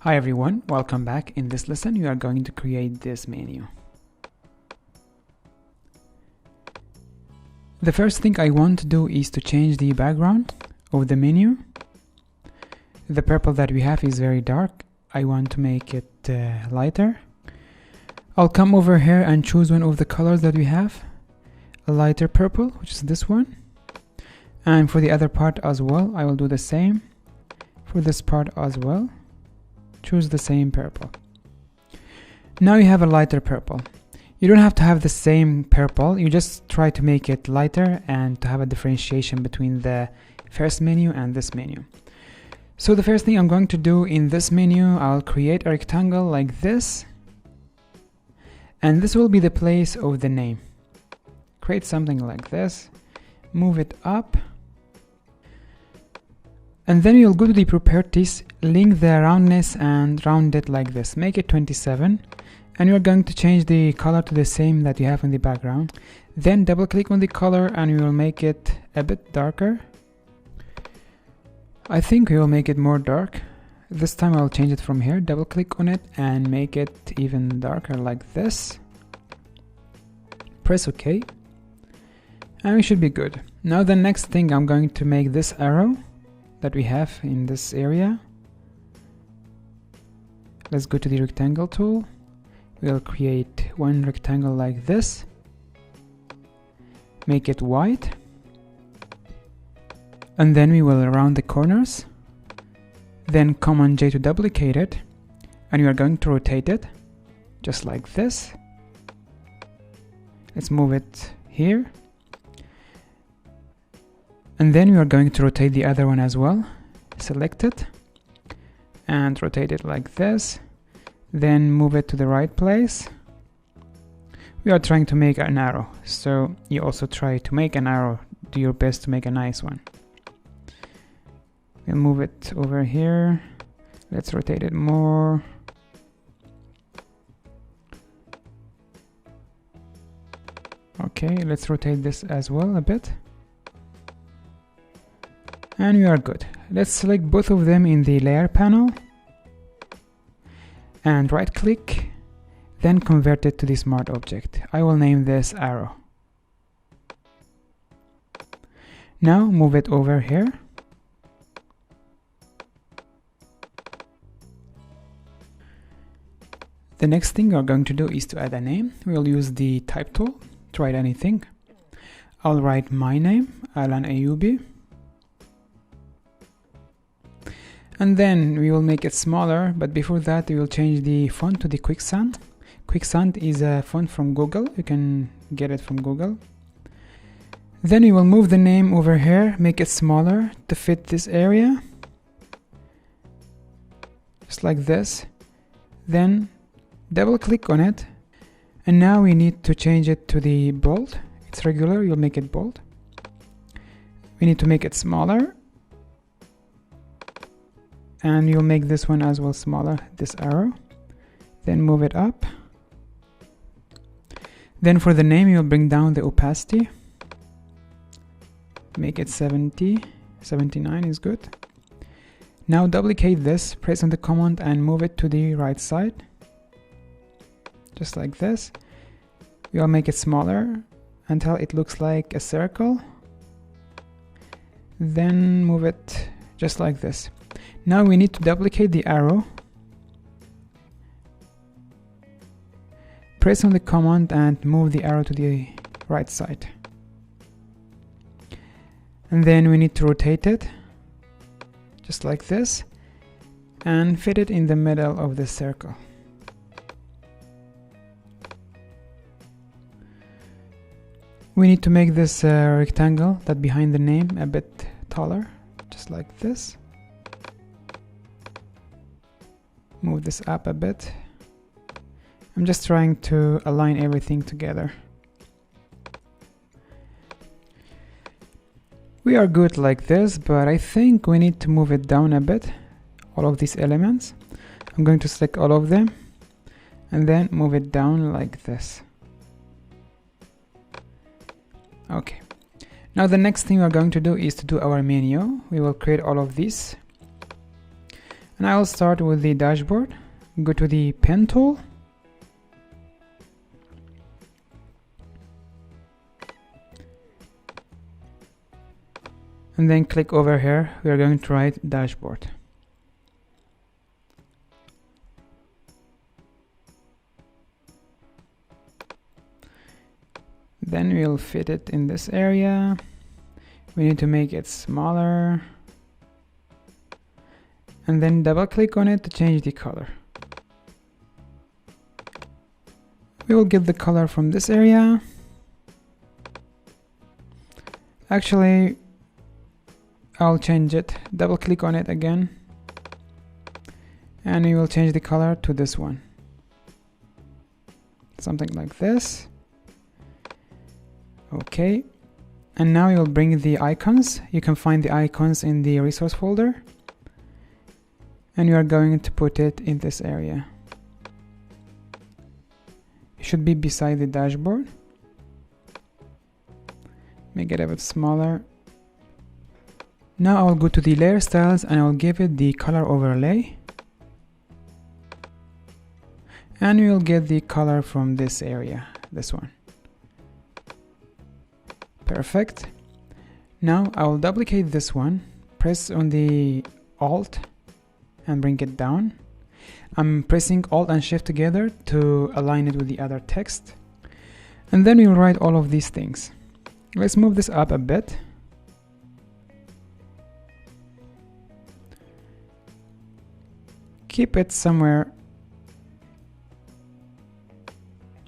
Hi everyone, welcome back. In this lesson you are going to create this menu. The first thing I want to do is to change the background of the menu. The purple that we have is very dark. I want to make it lighter. I'll come over here and choose one of the colors that we have, a lighter purple, which is this one. And for the other part as well, I will do the same. For this part as well, choose the same purple. Now you have a lighter purple. You don't have to have the same purple, you just try to make it lighter and to have a differentiation between the first menu and this menu. So the first thing I'm going to do in this menu, I'll create a rectangle like this, and this will be the place of the name. Create something like this, move it up, and then you'll go to the properties, link the roundness and round it like this. Make it 27, and you're going to change the color to the same that you have in the background. Then double click on the color and you will make it a bit darker. I think we will make it more dark. This time I'll change it from here, double click on it and make it even darker like this. Press OK, and we should be good. Now the next thing, I'm going to make this arrow that we have in this area. Let's go to the rectangle tool. We'll create one rectangle like this, make it white, and then we will round the corners, then Command J to duplicate it, and you are going to rotate it just like this. Let's move it here. And then we are going to rotate the other one as well. Select it and rotate it like this. Then move it to the right place. We are trying to make an arrow, so you also try to make an arrow. Do your best to make a nice one. We'll move it over here. Let's rotate it more. Okay, let's rotate this as well a bit. And we are good. Let's select both of them in the layer panel and right click, then convert it to the smart object. I will name this arrow. Now move it over here. The next thing we're going to do is to add a name. We'll use the type tool to write anything. I'll write my name, Alan Ayubi. And then we will make it smaller, but before that we will change the font to the Quicksand. Quicksand is a font from Google, you can get it from Google. Then we will move the name over here, make it smaller to fit this area. Just like this. Then double click on it. And now we need to change it to the bold. It's regular, you'll make it bold. We need to make it smaller. And you'll make this one as well smaller, this arrow. Then move it up. Then for the name, you'll bring down the opacity. Make it 70, 79 is good. Now duplicate this, press on the command and move it to the right side. Just like this. We'll make it smaller until it looks like a circle. Then move it just like this. Now we need to duplicate the arrow. Press on the command and move the arrow to the right side. And then we need to rotate it, just like this, and fit it in the middle of the circle. We need to make this rectangle that behind the name a bit taller, just like this. Move this up a bit. I'm just trying to align everything together. We are good like this, but I think we need to move it down a bit, all of these elements. I'm going to select all of them and then move it down like this. Okay. Now the next thing we're going to do is to do our menu. We will create all of these. And I will start with the dashboard. Go to the pen tool. And then click over here. We are going to write dashboard. Then we'll fit it in this area. We need to make it smaller. And then double click on it to change the color. We will get the color from this area. Actually, I'll change it. Double click on it again. And we will change the color to this one. Something like this. Okay. And now we will bring the icons. You can find the icons in the resource folder. And you are going to put it in this area. It should be beside the dashboard. Make it a bit smaller. Now I will go to the layer styles and I will give it the color overlay. And we will get the color from this area, this one. Perfect. Now I will duplicate this one, press on the Alt and bring it down. I'm pressing Alt and Shift together to align it with the other text. And then we'll write all of these things. Let's move this up a bit. Keep it somewhere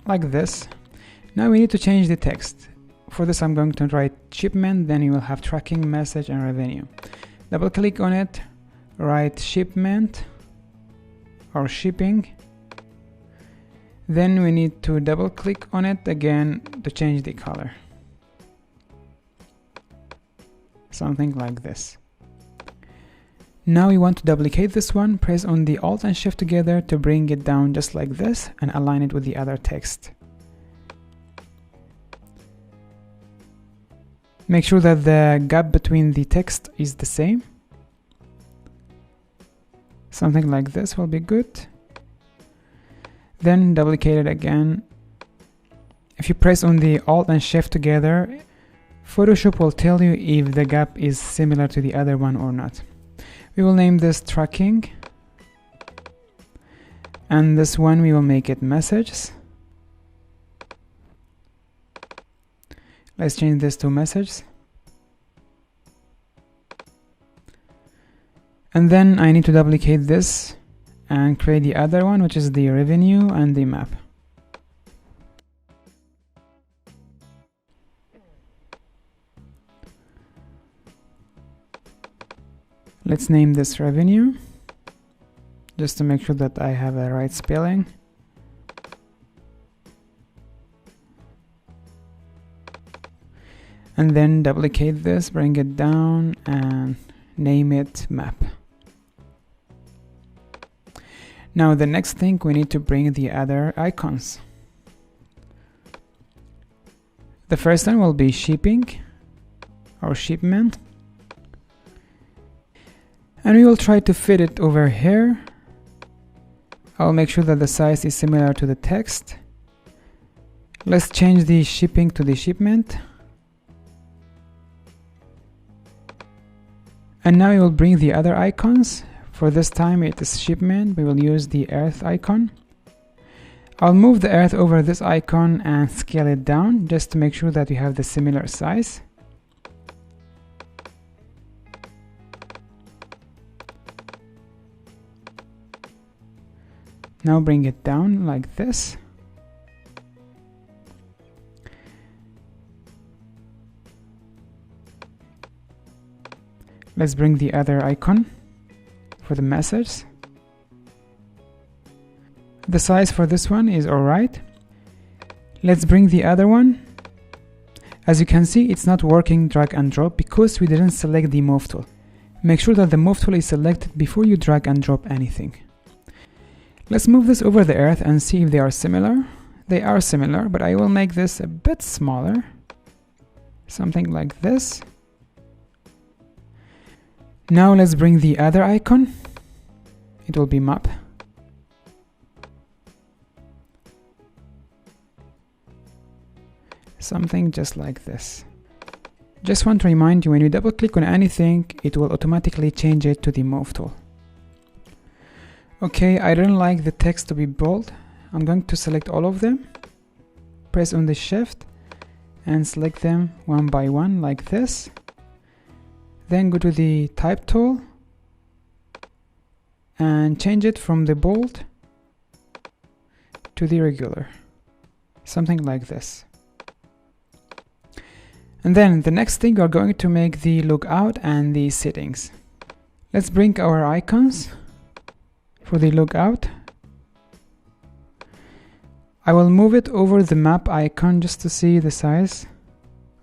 like this. Now we need to change the text. For this I'm going to write shipment, then you will have tracking, message and revenue. Double click on it, write shipment or shipping. Then we need to double click on it again to change the color. Something like this. Now we want to duplicate this one, press on the Alt and Shift together to bring it down just like this and align it with the other text. Make sure that the gap between the text is the same. Something like this will be good. Then duplicate it again. If you press on the Alt and Shift together, Photoshop will tell you if the gap is similar to the other one or not. We will name this tracking. And this one we will make it messages. Let's change this to messages. And then I need to duplicate this and create the other one, which is the revenue and the map. Let's name this revenue, just to make sure that I have a right spelling. And then duplicate this, bring it down and name it map. Now the next thing, we need to bring the other icons. The first one will be shipping or shipment. And we will try to fit it over here. I'll make sure that the size is similar to the text. Let's change the shipping to the shipment. And now we will bring the other icons. For this time it is shipment. We will use the earth icon. I'll move the earth over this icon and scale it down just to make sure that we have the similar size. Now bring it down like this. Let's bring the other icon for the message. The size for this one is alright. Let's bring the other one. As you can see, it's not working drag and drop because we didn't select the move tool. Make sure that the move tool is selected before you drag and drop anything. Let's move this over the earth and see if they are similar. They are similar, but I will make this a bit smaller. Something like this. Now let's bring the other icon. it will be map. Something just like this. Just want to remind you, when you double click on anything, it will automatically change it to the move tool. Okay, I don't like the text to be bold. I'm going to select all of them, press on the shift and select them one by one like this. Then go to the type tool and change it from the bold to the regular, something like this. And then the next thing, we are going to make the logout and the settings. Let's bring our icons for the logout. I will move it over the map icon just to see the size.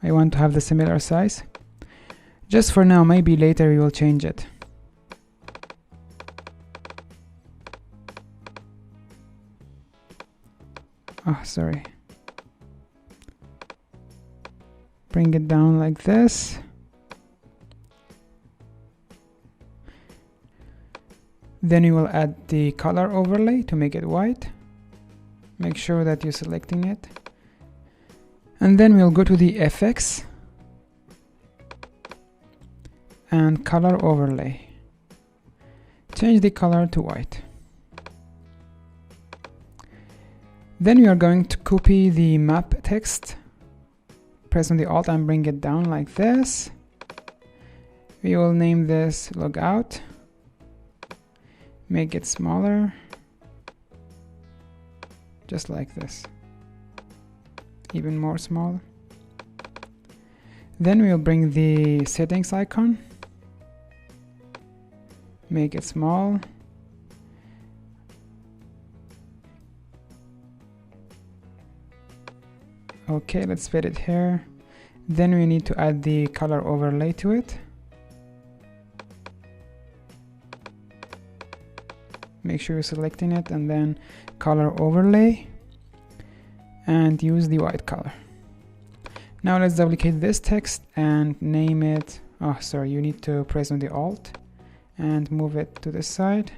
I want to have the similar size. Just for now, maybe later we will change it. Oh, sorry. Bring it down like this. Then you will add the color overlay to make it white. Make sure that you're selecting it. And then we'll go to the FX and color overlay. Change the color to white. Then we are going to copy the map text. Press on the Alt and bring it down like this. We will name this logout. Make it smaller, just like this, even more small. Then we'll bring the settings icon, make it small. Okay, let's fit it here. Then we need to add the color overlay to it. Make sure you're selecting it and then color overlay and use the white color. Now let's duplicate this text and name it. Oh, sorry, you need to press on the Alt and move it to this side.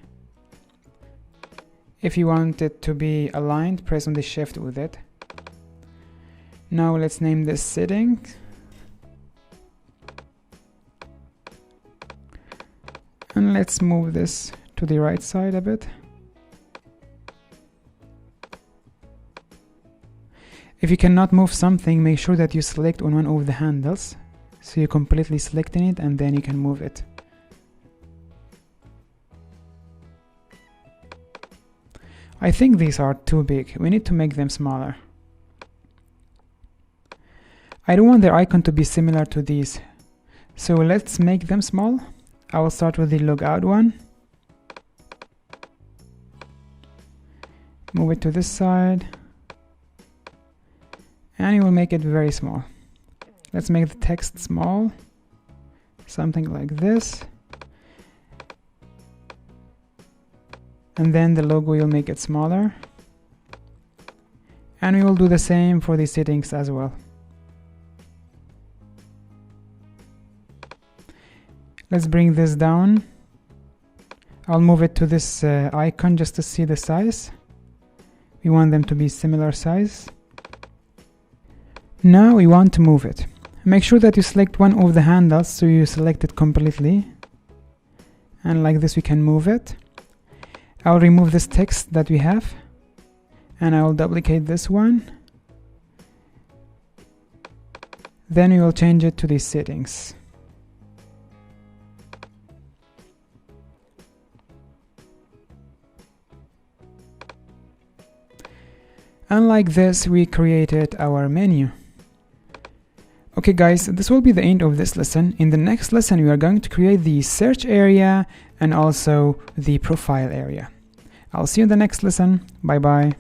If you want it to be aligned, press on the Shift with it. Now let's name this settings. And let's move this to the right side a bit. If you cannot move something, make sure that you select on one of the handles, so you're completely selecting it and then you can move it. I think these are too big. We need to make them smaller. I don't want their icon to be similar to these, so let's make them small. I will start with the logout one. Move it to this side. And you will make it very small. Let's make the text small. Something like this. And then the logo, you'll make it smaller. And we will do the same for the settings as well. Let's bring this down. I'll move it to this icon just to see the size. We want them to be similar size. Now we want to move it. Make sure that you select one of the handles so you select it completely. And like this we can move it. I'll remove this text that we have. And I will duplicate this one. Then we will change it to the settings. And like this, we created our menu. Okay guys, this will be the end of this lesson. In the next lesson, we are going to create the search area and also the profile area. I'll see you in the next lesson. Bye bye.